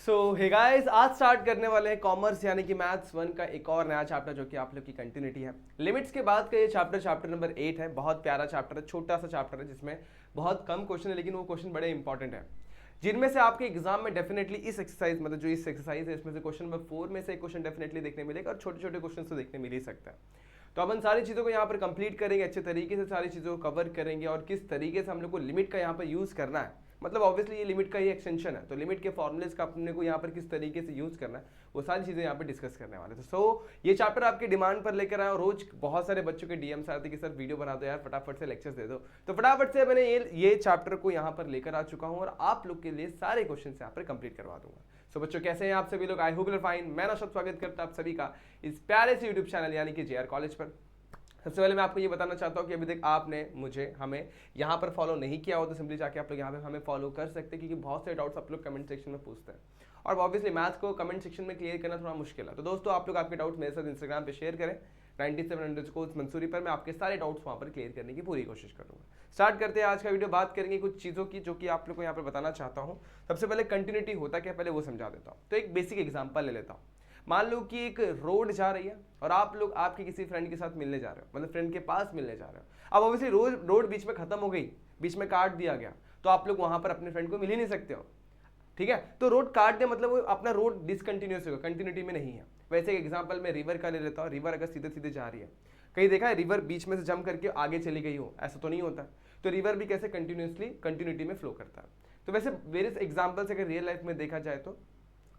Hey guys, आज start करने वाले हैं कॉमर्स यानी कि मैथ्स 1 का एक और नया चैप्टर जो कि आप लोग की कंटिन्यूटी है। लिमिट्स के बाद का ये चैप्टर नंबर 8 है। बहुत प्यारा चैप्टर है, छोटा सा चैप्टर है जिसमें बहुत कम क्वेश्चन है, लेकिन वो क्वेश्चन बड़े इंपॉर्टेंट है जिनमें से आपके एग्जाम में डेफिनेटली इस एक्सरसाइज मतलब जो इस एक्सरसाइज है इसमें से क्वेश्चन नंबर 4 में से एक क्वेश्चन डेफिनेटली देखने मिलेगा और छोटे छोटे क्वेश्चन तो देखने मिल ही सकता है। तो अपन सारी चीज़ों को यहाँ पर कंप्लीट करेंगे, अच्छे तरीके से सारी चीज़ों को कवर करेंगे और किस तरीके से हम लोग को लिमिट का यहाँ पर यूज़ करना है। मतलब ऑब्वियसली ये लिमिट का ही एक्सटेंशन है, तो लिमिट के फॉर्मुलेज का अपने को यहाँ पर किस तरीके से यूज करना है वो सारी चीजें यहाँ पर डिस्कस करने वाले थे। ये चैप्टर आपकी डिमांड पर लेकर आए और रोज बहुत सारे बच्चों के डीएम्स आते कि सर वीडियो बना दो यार, फटाफट से लेक्चर्स दे दो। तो फटाफट से मैंने ये चैप्टर को यहाँ पर लेकर आ चुका हूँ और आप लोग के लिए सारे क्वेश्चन यहाँ पर कंप्लीट करवा दूंगा। सो बच्चों कैसे हैं आप सभी लोग? I hope you are fine. मैं नौशाद स्वागत करता हूं आप सभी का इस प्यारे से यूट्यूब चैनल यानी कि जेआर कॉलेज पर। सबसे पहले मैं आपको ये बताना चाहता हूँ कि अभी तक आपने हमें यहाँ पर फॉलो नहीं किया हो तो सिंपली जाके आप लोग यहाँ पे हमें फॉलो कर सकते हैं, क्योंकि बहुत सारे डाउट्स आप लोग कमेंट सेक्शन में पूछते हैं और ऑब्वियसली मैथ्स को कमेंट सेक्शन में क्लियर करना थोड़ा मुश्किल है। तो दोस्तों आप लोग आपके डाउट्स मेरे साथ इंस्टाग्राम पे शेयर करें 97 मंसूरी पर। मैं आपके सारे डाउट्स वहाँ पर क्लियर करने की पूरी कोशिश करूँगा। स्टार्ट करते हैं आज का वीडियो। बात करेंगे कुछ चीज़ों की जो कि आप लोग को यहाँ पर बताना चाहता हूँ। सबसे पहले कंटिन्यूटी होता क्या पहले वो समझा देता हूँ। तो एक बेसिक एग्जाम्पल ले लेता हूँ। मान लो कि एक रोड जा रही है और आप लोग आपके किसी फ्रेंड के साथ मिलने जा रहे हो, मतलब फ्रेंड के पास मिलने जा रहे हो। अब ऑब्वियसली रोड बीच में खत्म हो गई, बीच में काट दिया गया, तो आप लोग वहां पर अपने फ्रेंड को मिल ही नहीं सकते हो। ठीक है, तो रोड काट दे मतलब वो अपना रोड डिसकंटिन्यूस होगा, कंटिन्यूटी में नहीं है। वैसे एक एग्जाम्पल मैं रिवर का ले लेता हूँ। रिवर अगर सीधे सीधे जा रही है, कहीं देखा है रिवर बीच में से जम करके आगे चली गई हो? ऐसा तो नहीं होता। तो रिवर भी कैसे कंटिन्यूसली कंटिन्यूटी में फ्लो करता है। तो वैसे वेरियस एग्जाम्पल्स अगर रियल लाइफ में देखा जाए तो,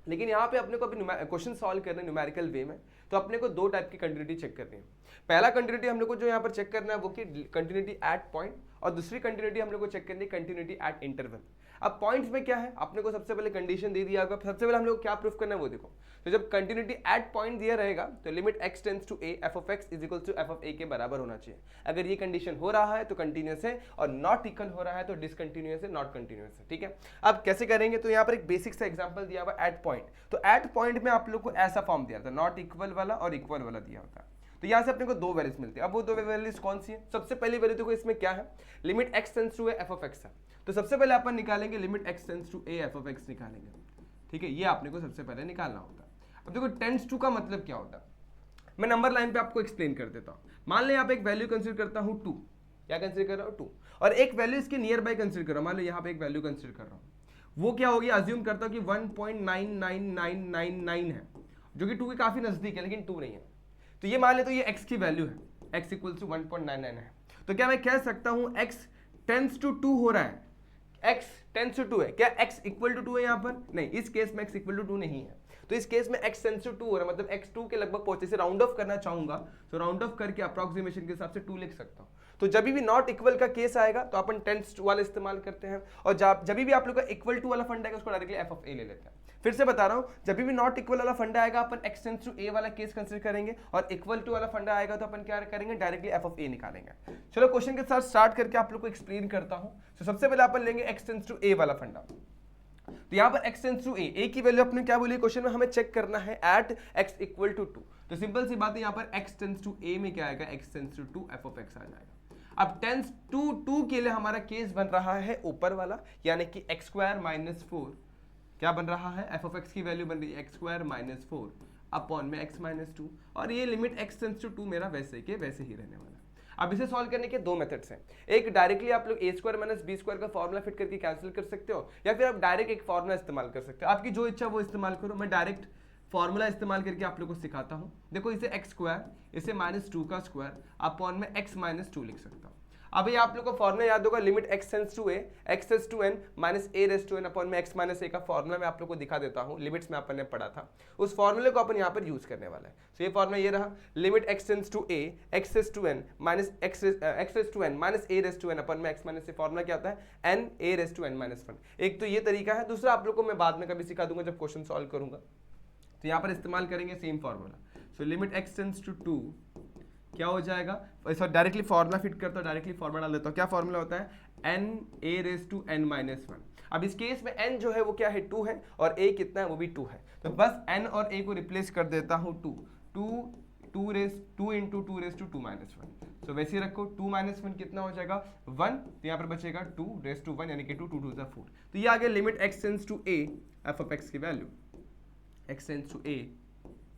लेकिन यहाँ पे अपने को अभी क्वेश्चन सॉल्व करना है न्यूमेरिकल वे में, तो अपने को दो टाइप की कंटिन्यूटी चेक करनी है। पहला कंटिन्यूटी हम लोग को जो यहाँ पर चेक करना है वो कि कंटिन्यूटी एट पॉइंट, और दूसरी कंटिन्यूटी हम लोग को चेक करनी है कंटिन्यूटी एट इंटरवल। अब पॉइंट्स में क्या है, आपने को सबसे पहले कंडीशन दे दिया होगा। सबसे पहले हम लोग क्या प्रूफ करना है वो देखो। तो जब कंटिन्यूटी एट पॉइंट दिया रहेगा तो limit x tends to a f of x is equal to f of a के बराबर होना चाहिए। अगर ये कंडीशन हो रहा है तो कंटिन्यूअस है, और नॉट इक्वल हो रहा है तो डिसकंटिन्यूअस है, नॉट कंटिन्यूअस है। ठीक है, अब कैसे करेंगे? तो यहाँ पर एक बेसिक सा एग्जांपल दिया हुआ एट पॉइंट। तो एट पॉइंट में आप लोग को ऐसा फॉर्म दिया था, नॉट इक्वल वाला और इक्वल वाला दिया होता है। तो यहाँ से अपने को दो वैल्यूज मिलती है। अब वो दो वैल्यूज कौन सी है? सबसे पहली वैल्यू देखो इसमें क्या है, limit x tends to a f of x है। तो सबसे पहले अपन निकालेंगे limit x tends to a f of x निकालेंगे। ठीक है, ये आपने को सबसे पहले निकालना होता है। अब देखो टेंड्स टू का मतलब क्या होता है, मैं नंबर लाइन पे आपको एक्सप्लेन कर देता हूँ। मान लो यहाँ पे एक वैल्यू कंसीडर करता हूँ 2, क्या कंसीडर कर रहा हूँ 2, और एक वैल्यू इसके नियर बाय कंसीडर कर रहा हूँ। मान लो यहाँ पे एक वैल्यू कंसीडर कर रहा हूँ, वो क्या होगी, अज्यूम करता हूँ कि 1.99999 है, जो कि 2 के काफी नजदीक है लेकिन 2 नहीं है। तो ये मान ले तो ये x की वैल्यू है, x इक्वल्स टू 1.99 है। तो क्या मैं कह सकता हूँ x टेंड्स टू 2 हो रहा है, x टेंड्स टू 2 है। क्या x इक्वल टू 2 है यहाँ पर? नहीं, इस केस में x इक्वल टू 2 नहीं है। तो इस केस में x टेंड्स टू 2 हो रहा है, मतलब x 2 के लगभग पहुंचे। से राउंड ऑफ करना चाहूंगा तो राउंड ऑफ करके अप्रोक्सीमेशन के हिसाब से 2 लिख सकता हूँ। तो जब भी नॉट इक्वल का केस आएगा तो अपन टेंड्स टू वाला इस्तेमाल करते हैं, और जब भी आप लोग का इक्वल टू वाला फंडा आएगा उसको डायरेक्टली f ऑफ a ले लेते हैं। फिर से बता रहा हूं, जब भी नॉट इक्वल वाला फंडा आएगा अपन x टेंड्स टू a वाला केस कंसीडर करेंगे, और इक्वल टू वाला फंडा आएगा तो अपन क्या करेंगे, डायरेक्टली f ऑफ a निकालेंगे। चलो क्वेश्चन के साथ स्टार्ट करके आप लोग को एक्सप्लेन करता हूं। तो सबसे पहले अपन लेंगे x टेंड्स टू a वाला फंडा। तो यहाँ पर x टेंड्स टू a की वैल्यू अपने क्या बोली क्वेश्चन में, हमें चेक करना है एट x इक्वल टू 2। तो सिंपल सी बात है, यहाँ पर x टेंड्स टू a में क्या आएगा, x tends to 2 f of x आ जाएगा। अब टेंड्स टू 2 के लिए हमारा केस बन रहा है ऊपर वाला, यानी कि x स्क्वायर माइनस 4 क्या बन रहा है, f ऑफ x की वैल्यू बन रही है x स्क्वायर माइनस 4 अपॉन में x माइनस 2, और ये लिमिट x टेंड्स टू 2 मेरा वैसे के वैसे ही रहने वाला है। अब इसे सॉल्व करने के दो मेथड्स हैं। एक डायरेक्टली आप लोग a square minus b square का फॉर्मुला फिट करके कैंसिल कर सकते हो, या फिर आप डायरेक्ट एक फॉर्मुला इस्तेमाल कर सकते हो। आपकी जो इच्छा वो इस्तेमाल करो। मैं डायरेक्ट फॉर्मूला इस्तेमाल करके आप लोगों को सिखाता हूं। देखो इसे x स्क्वायर, इसे माइनस 2 का स्क्वायर अपॉन में x माइनस 2 लिख सकता हूं। अभी आप लोग को फॉर्मुला याद होगा, limit x tends to a x tends to n minus a raise to n upon में x माइनस a का फॉर्मुला मैं आप लोग को दिखा देता हूं। लिमिट्स में अपन ने पढ़ा था, उस फॉर्मूले को अपन यहाँ पर यूज करने वाला है। तो ये फॉर्मुला ये रहा, limit x tends to a x raise to n minus x raise to n minus a raise to n upon में x माइनस a। फॉर्मुला क्या होता है, n a raise to n minus 1। एक तो ये तरीका है, दूसरा आप लोग को मैं बाद में कभी सिखा दूंगा जब क्वेश्चन सॉल्व करूंगा। तो यहाँ पर इस्तेमाल करेंगे same formula. So limit x tends to 2 क्या हो जाएगा, ऐसा डायरेक्टली फॉर्मुला फिट करता हूँ, डायरेक्टली फॉर्मुला डाल देता हूँ। क्या फॉर्मुला होता है, n a raise to n minus 1। अब इस केस में n जो है वो क्या है, 2 है, और a कितना है वो भी 2 है। तो बस n और a को रिप्लेस कर देता हूँ 2 2 इंटू 2^2 -1। सो वैसे ही रखो 2 - 1 कितना हो जाएगा 1, तो यहाँ पर बचेगा 2^1 यानी कि 2 2 2 4। तो ये आ गया limit x tends to a f of x की value, x tends to a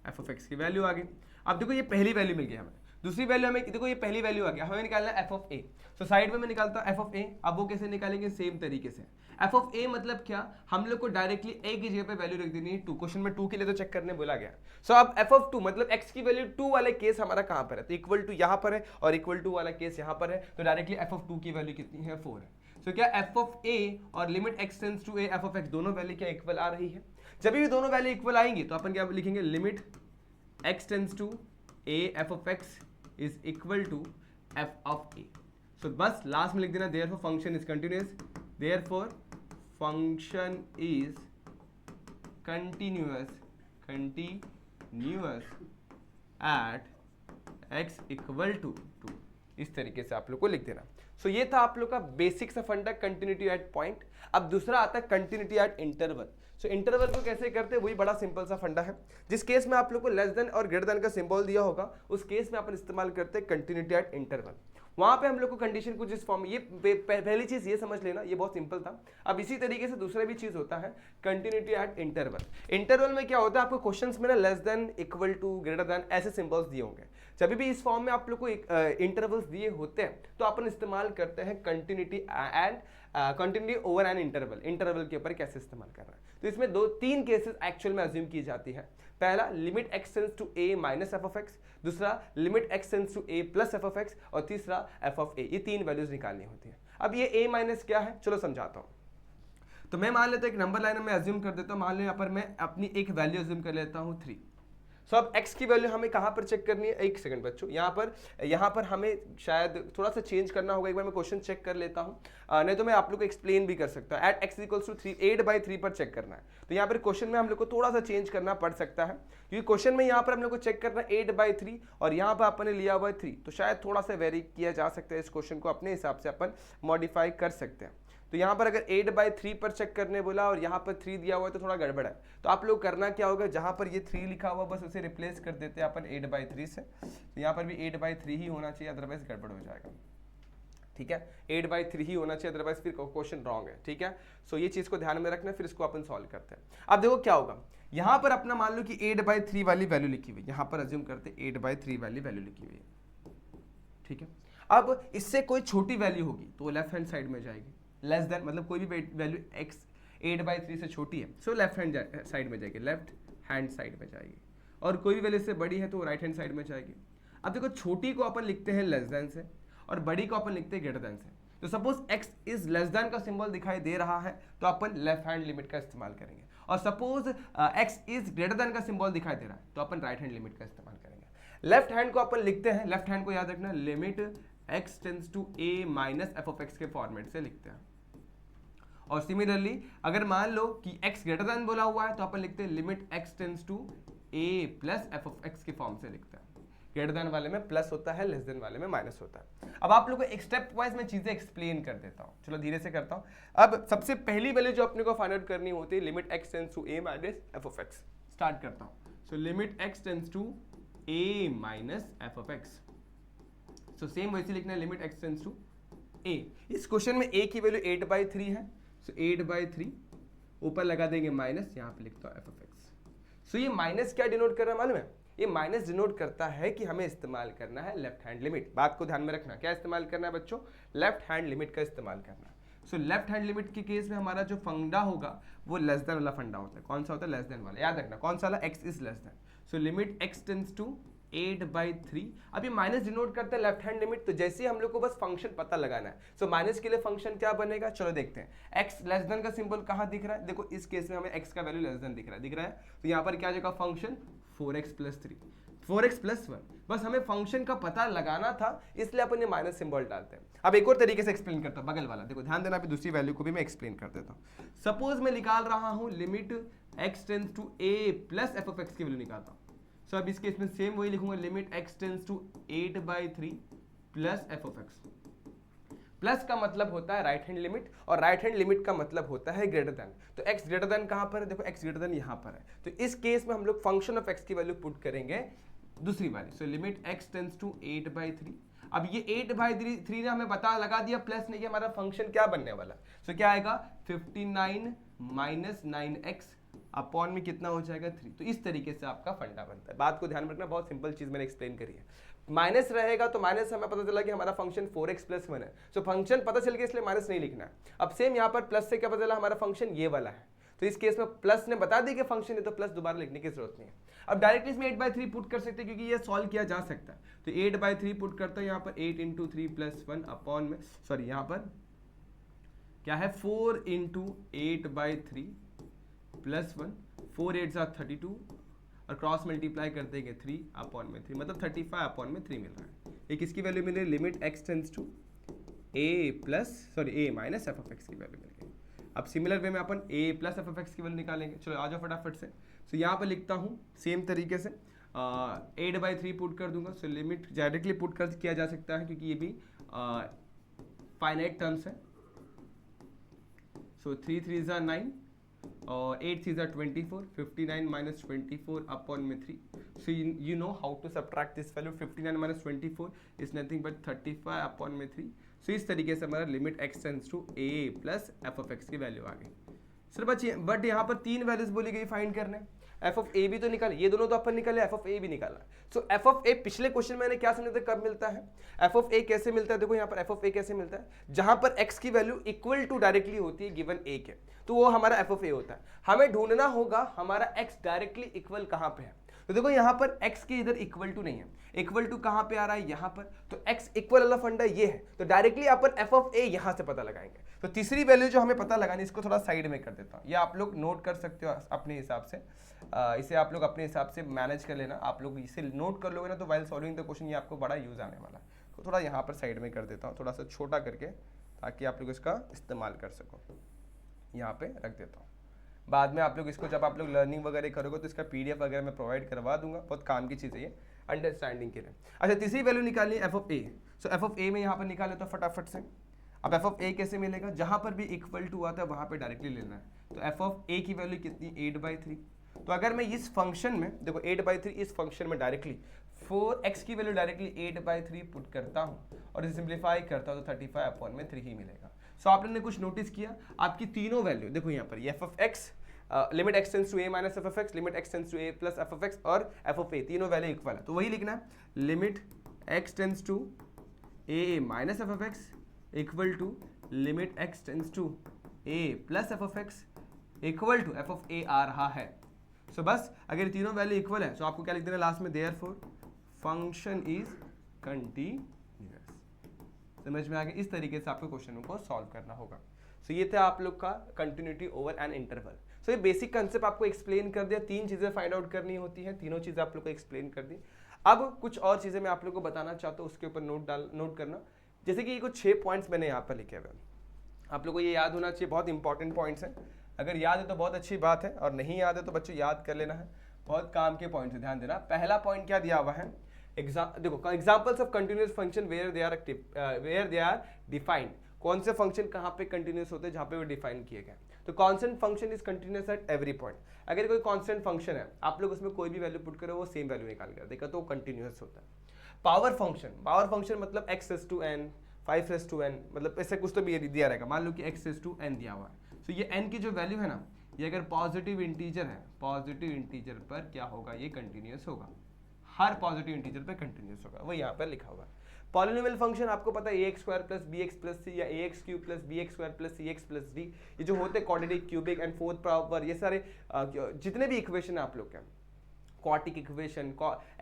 f of x की वैल्यू आ गई। अब देखो ये पहली वैल्यू मिल गई हमें, दूसरी वैल्यू हमें देखो ये पहली वैल्यू आ गया, हमें निकालना है f of a। So side में मैं निकालता हूँ f ऑफ a। अब वो कैसे निकालेंगे, सेम तरीके से f ऑफ a मतलब क्या, हम लोग को डायरेक्टली a की जगह पे वैल्यू रख देनी है 2। क्वेश्चन में 2 के लिए तो चेक करने बोला गया। सो अब f ऑफ 2 मतलब x की वैल्यू 2 वाले केस हमारा कहाँ पर है, तो इक्वल टू यहाँ पर है और इक्वल टू वाला केस यहाँ पर है, तो डायरेक्टली f ऑफ 2 की वैल्यू कितनी है 4 है। सो क्या f ऑफ a और limit x tends to a f of x दोनों वैल्यू क्या इक्वल आ रही है। जब भी दोनों वैल्यू इक्वल आएंगी तो अपन क्या लिखेंगे, limit x tends to a f of x is equal to f of a। So बस लास्ट में लिख देना therefore function is continuous, therefore function is continuous at x equal to 2। इस तरीके से आप लोग को लिख देना। सो ये था आप लोग का बेसिक सा फंडा कंटिन्यूटी एट पॉइंट। अब दूसरा आता है continuity at interval. So interval को कैसे करते हैं, वही बड़ा सिंपल सा फंडा है। जिस केस में आप लोग को लेस देन और ग्रेटर देन का सिंबल दिया होगा उस केस में अपन इस्तेमाल करते हैं कंटिन्यूटी एट इंटरवल। वहां पे हम लोग को कंडीशन कुछ इस फॉर्म, ये पहली चीज ये समझ लेना, ये बहुत सिंपल था। अब इसी तरीके से दूसरा भी चीज होता है कंटिन्यूटी एट इंटरवल। इंटरवल में क्या होता है, आपको क्वेश्चंस में ना less than, equal to, greater than ऐसे सिंबल्स दिए होंगे। जब भी इस फॉर्म में आप लोग को इंटरवल्स दिए होते हैं तो अपन इस्तेमाल करते हैं continuity and continuity over an interval. Interval के ऊपर कैसे इस्तेमाल करना है, तो इसमें 2-3 केसेस एक्चुअल में अज्यूम की जाती है। पहला limit x tends to a minus f of x, दूसरा limit x tends to a plus f of x, और तीसरा f ऑफ a। ये 3 वैल्यूज निकालनी होती है। अब ये a माइनस क्या है, चलो समझाता हूँ। तो मैं मान लेता हूँ एक नंबर लाइन में अज्यूम कर देता हूँ, मान लो यहाँ पर मैं अपनी एक वैल्यू अज्यूम कर लेता हूँ 3। सो अब x की वैल्यू हमें कहाँ पर चेक करनी है, एक सेकंड बच्चों, यहाँ पर हमें शायद थोड़ा सा चेंज करना होगा। एक बार मैं क्वेश्चन चेक कर लेता हूँ, नहीं तो मैं आप लोग को एक्सप्लेन भी कर सकता हूँ। एट x इक्वल्स टू 3 8/3 पर चेक करना है, तो यहाँ पर क्वेश्चन में हम लोग को थोड़ा सा चेंज करना पड़ सकता है, क्योंकि क्वेश्चन में यहाँ पर हम लोग को चेक करना है 8/3 और यहाँ पर अपन ने लिया हुआ है 3, तो शायद थोड़ा सा वेरी किया जा सकता है। इस क्वेश्चन को अपने हिसाब से अपन मॉडिफाई कर सकते हैं। तो यहाँ पर अगर 8/3 पर चेक करने बोला और यहाँ पर 3 दिया हुआ है तो थोड़ा गड़बड़ है। तो आप लोग करना क्या होगा, जहाँ पर ये 3 लिखा हुआ बस उसे रिप्लेस कर देते हैं अपन 8/3 से। तो यहाँ पर भी 8/3 ही होना चाहिए, अदरवाइज गड़बड़ हो जाएगा। ठीक है, 8/3 ही होना चाहिए, अदरवाइज फिर क्वेश्चन रॉन्ग है। ठीक है, सो ये चीज़ को ध्यान में रखना, फिर इसको अपन सॉल्व करते हैं। अब देखो क्या होगा, यहाँ पर अपना मान लो कि 8/3 वाली वैल्यू लिखी हुई, यहाँ पर अज्यूम करते 8/3 वाली वैल्यू लिखी हुई है। ठीक है, अब इससे कोई छोटी वैल्यू होगी तो लेफ्ट हैंड साइड में जाएगी। लेस देन मतलब कोई भी वैल्यू x 8/3 से छोटी है सो लेफ्ट हैंड साइड में जाएगी, लेफ्ट हैंड साइड में जाएगी, और कोई भी वैल्यू से बड़ी है तो राइट हैंड साइड में जाएगी। अब देखो छोटी को अपन लिखते हैं लेस देन से और बड़ी को अपन लिखते हैं ग्रेटर देन से। तो suppose x is less than का सिंबल दिखाई दे रहा है तो अपन लेफ्ट हैंड लिमिट का इस्तेमाल करेंगे, और suppose x is greater than का सिंबल दिखाई दे रहा है तो अपन राइट हैंड लिमिट का इस्तेमाल करेंगे। लेफ्ट हैंड को अपन लिखते हैं, लेफ्ट हैंड को याद रखना limit x tends to a minus f of x के फॉर्मेट से लिखते हैं। और सिमिलरली अगर मान लो कि x ग्रेटर देन बोला हुआ है तो अपन लिखते हैं limit x tends to a plus f of x के फॉर्म से लिखते हैं। ग्रेटर देन वाले में प्लस होता है, लेस देन वाले में माइनस होता है। अब आप लोगों को एक स्टेप वाइज मैं चीजें एक्सप्लेन कर देता हूँ, चलो धीरे से करता हूँ। अब सबसे पहली वैल्यू जो अपने को फाइंड आउट करनी होती है limit x tends to a minus f of x। Start करता हूँ। So limit x tends to a minus f of x। So same वैसे लिखना है limit x tends to a। इस क्वेश्चन में a की वैल्यू 8/3 है, सो 8/3 ऊपर लगा देंगे माइनस, यहाँ पे लिखता हूँ f ऑफ x। सो ये माइनस क्या डिनोट कर रहा है मालूम है, ये माइनस डिनोट करता है कि हमें इस्तेमाल करना है लेफ्ट हैंड लिमिट। बात को ध्यान में रखना, क्या इस्तेमाल करना है बच्चों, लेफ्ट हैंड लिमिट का इस्तेमाल करना है। सो लेफ्ट हैंड लिमिट के केस में हमारा जो फंडा होगा वो लेस देन वाला फंडा होता है। कौन सा होता है, लेस देन वाला, याद रखना कौन सा वाला, x is less than. So limit x tends to 8/3। अब ये माइनस डिनोट करता है लेफ्ट हैंड लिमिट, तो जैसे ही हम लोग को बस फंक्शन पता लगाना है। सो माइनस के लिए फंक्शन क्या बनेगा, चलो देखते हैं। x लेस देन का सिंबल कहाँ दिख रहा है, देखो इस केस में हमें x का वैल्यू लेस देन दिख रहा है। तो यहाँ पर क्या जाएगा फंक्शन 4x + 3, 4x + 1। बस हमें फंक्शन का पता लगाना था, इसलिए अपन ये माइनस सिंबल डालते हैं। अब एक और तरीके से एक्सप्लेन करता हूँ, बगल वाला देखो, ध्यान देना, अभी दूसरी वैल्यू को भी मैं एक्सप्लेन कर देता हूँ। सपोज मैं निकाल रहा हूँ limit x tends to a plus f of x की वैल्यू निकालता हूँ। सो अब इस केस में सेम वही लिखूंगा, limit x tends to 8/3 plus f of x। Plus का मतलब होता है राइट हैंड लिमिट, और राइट हैंड लिमिट का मतलब होता है ग्रेटर देन। तो x ग्रेटर देन कहां पर है, देखो x ग्रेटर देन यहां पर है। तो इस केस में हम लोग फंक्शन ऑफ x की वैल्यू पुट करेंगे दूसरी वाली। So limit x tends to 8/3। अब ये 8/3 ने हमें बता लगा दिया प्लस नहीं कि हमारा फंक्शन क्या बनने वाला। सो क्या आएगा 59 माइनस 9x अपॉन में कितना हो जाएगा 3। तो इस तरीके से आपका फंडा बनता है। बात को ध्यान में रखना, बहुत सिंपल चीज मैंने एक्सप्लेन करी है। माइनस रहेगा तो माइनस हमें पता चला कि हमारा फंक्शन 4x + 1 है। सो फंक्शन पता चल गया इसलिए माइनस नहीं लिखना है। अब सेम यहाँ पर प्लस से क्या पता चला हमारा फंक्शन ये वाला है। तो इस केस में प्लस ने बता दी कि फंक्शन है तो प्लस दोबारा लिखने की जरूरत नहीं है। अब डायरेक्टली इसमें 8/3 पुट कर सकते हैं क्योंकि ये सॉल्व किया जा सकता है। तो 8/3 पुट करता है यहाँ पर 8 × 3 + 1 अपॉन में सॉरी यहाँ पर क्या है 4 × 8/3 + 1 4 8 32 और क्रॉस मल्टीप्लाई करते हैं 3 अपॉन में 3 मतलब 35 अपॉन में 3 मिल रहा है। ये किसकी वैल्यू मिल रही है limit x tends to a minus f(x) की वैल्यू मिल गई। अब सिमिलर वे में अपन a + f(x) की वैल्यू निकालेंगे। चलो आ जाओ फटाफट से। सो यहाँ पर लिखता हूँ सेम तरीके से 8/3 पुट कर दूंगा। सो लिमिट डायरेक्टली पुट कर किया जा सकता है क्योंकि ये भी फाइनाइट टर्म्स है। सो 3 3 = 9 और 8 3 = 24 59 माइनस 24 अपॉन में 3। So you know how to subtract this value 59 minus 24 is nothing but 35 upon में 3। सो इस तरीके से हमारा limit x tends to a + f(x) की वैल्यू आ गई। सर बच्चे बट यहाँ पर 3 वैल्यूज बोली गई फाइंड करने। f(a) भी तो निकाले, ये दोनों तो अपन निकाले, f(a) भी निकाला। सो f(a) पिछले क्वेश्चन में मैंने क्या समझा था कब मिलता है। f(a) कैसे मिलता है, देखो यहाँ पर f(a) कैसे मिलता है जहां पर x की वैल्यू इक्वल टू डायरेक्टली होती है गिवन a के, तो वो हमारा f(a) होता है। हमें ढूंढना होगा हमारा x डायरेक्टली इक्वल कहां पे है। तो देखो यहाँ पर x के इधर इक्वल टू नहीं है, इक्वल टू कहां पे आ रहा है यहाँ पर, तो x इक्वल वाला फंडा ये है। तो डायरेक्टली अपन f(a) यहां से पता लगाएंगे। तो तीसरी वैल्यू जो हमें पता लगानी, इसको थोड़ा साइड में कर देता हूं, ये आप लोग नोट कर सकते हो अपने हिसाब से। इसे आप लोग अपने हिसाब से मैनेज कर लेना। आप लोग इसे नोट कर लोगे ना तो वाइल सॉल्विंग द क्वेश्चन ये आपको बड़ा यूज आने वाला है। तो थोड़ा यहाँ पर साइड में कर देता हूँ, थोड़ा सा छोटा करके, ताकि आप लोग इसका इस्तेमाल कर सको। यहाँ पे रख देता हूँ। बाद में आप लोग इसको जब आप लोग लर्निंग वगैरह करोगे तो इसका PDF वगैरह मैं प्रोवाइड करवा दूंगा। बहुत काम की चीज़ है ये अंडरस्टैंडिंग के लिए। अच्छा तीसरी वैल्यू निकालनी है f(a). सो f(a) में यहाँ पर निकाल लेता हूँ फटाफट से। अब f(a) कैसे मिलेगा, जहाँ पर भी इक्वल टू आता है वहाँ पे डायरेक्टली लेना है। तो f(a) की वैल्यू कितनी 8/3। तो अगर मैं इस फंक्शन में देखो 8/3 इस फंक्शन में डायरेक्टली 4x की वैल्यू डायरेक्टली 8/3 पुट करता हूँ और इसे सिंप्लीफाई करता हूँ तो 35 अपॉन में 3 ही मिलेगा। सो आपने ने कुछ नोटिस किया, आपकी तीनों वैल्यू देखो यहाँ पर f(x) limit x tends to a minus f(x), limit x tends to a plus f(x) और f(a) तीनों वैल्यू इक्वल है। तो वही लिखना है limit x tends to a minus f(x) equal to limit x tends to a plus f(x) equal to f(a) आ रहा है। सो बस अगर तीनों वैल्यू इक्वल है तो आपको क्या लिख देना लास्ट में, देयरफॉर फंक्शन इज कंटीन्यूअस। समझ में आ गया। इस तरीके से आपको क्वेश्चनों को सॉल्व करना होगा। सो ये था आप लोग का कंटिन्यूटी ओवर एन इंटरवल। सो ये बेसिक कंसेप्ट आपको एक्सप्लेन कर दिया। 3 चीजें फाइंड आउट करनी होती हैं, तीनों चीजें आप लोग को एक्सप्लेन कर दी। अब कुछ और चीजें मैं आप लोग को बताना चाहता हूँ, उसके ऊपर नोट करना। जैसे कि ये कुछ 6 पॉइंट्स मैंने यहाँ पर लिखे हुए हैं, आप लोग को ये याद होना चाहिए। बहुत इंपॉर्टेंट पॉइंट्स हैं। अगर याद है तो बहुत अच्छी बात है, और नहीं याद है तो बच्चों याद कर लेना है। बहुत काम के पॉइंट्स है, ध्यान देना। पहला पॉइंट क्या दिया हुआ है, देखो examples of continuous function where they are defined. कौन से फंक्शन कहाँ पे कंटीन्यूअस होते हैं, जहाँ पे वो डिफाइन किए गए। तो constant function is continuous eight every point. अगर कोई कांस्टेंट फंक्शन है, आप लोग उसमें कोई भी वैल्यू पुट करो वो सेम वैल्यू निकाल कर देगा, तो वो कंटीन्यूअस होता है। पावर फंक्शन मतलब x⁴n 5⁴n, मतलब ऐसे कुछ तो भी दिया रहेगा। मान लो कि x⁴n दिया हुआ है। तो ये n की जो वैल्यू है ना, ये अगर पॉजिटिव इंटीजर है, पॉजिटिव इंटीजर पर क्या होगा, ये कंटिन्यूअस होगा। हर पॉजिटिव इंटीजर पे कंटिन्यूअस होगा, वो यहाँ पर लिखा हुआ है। पॉलिनोमियल फंक्शन आपको पता है ax² + bx + c या ax³ + bx² + cx + d, ये जो होते हैं quadratic, cubic and fourth power, ये सारे जितने भी इक्वेशन है आप लोग के, क्वाड्रेटिक इक्वेशन,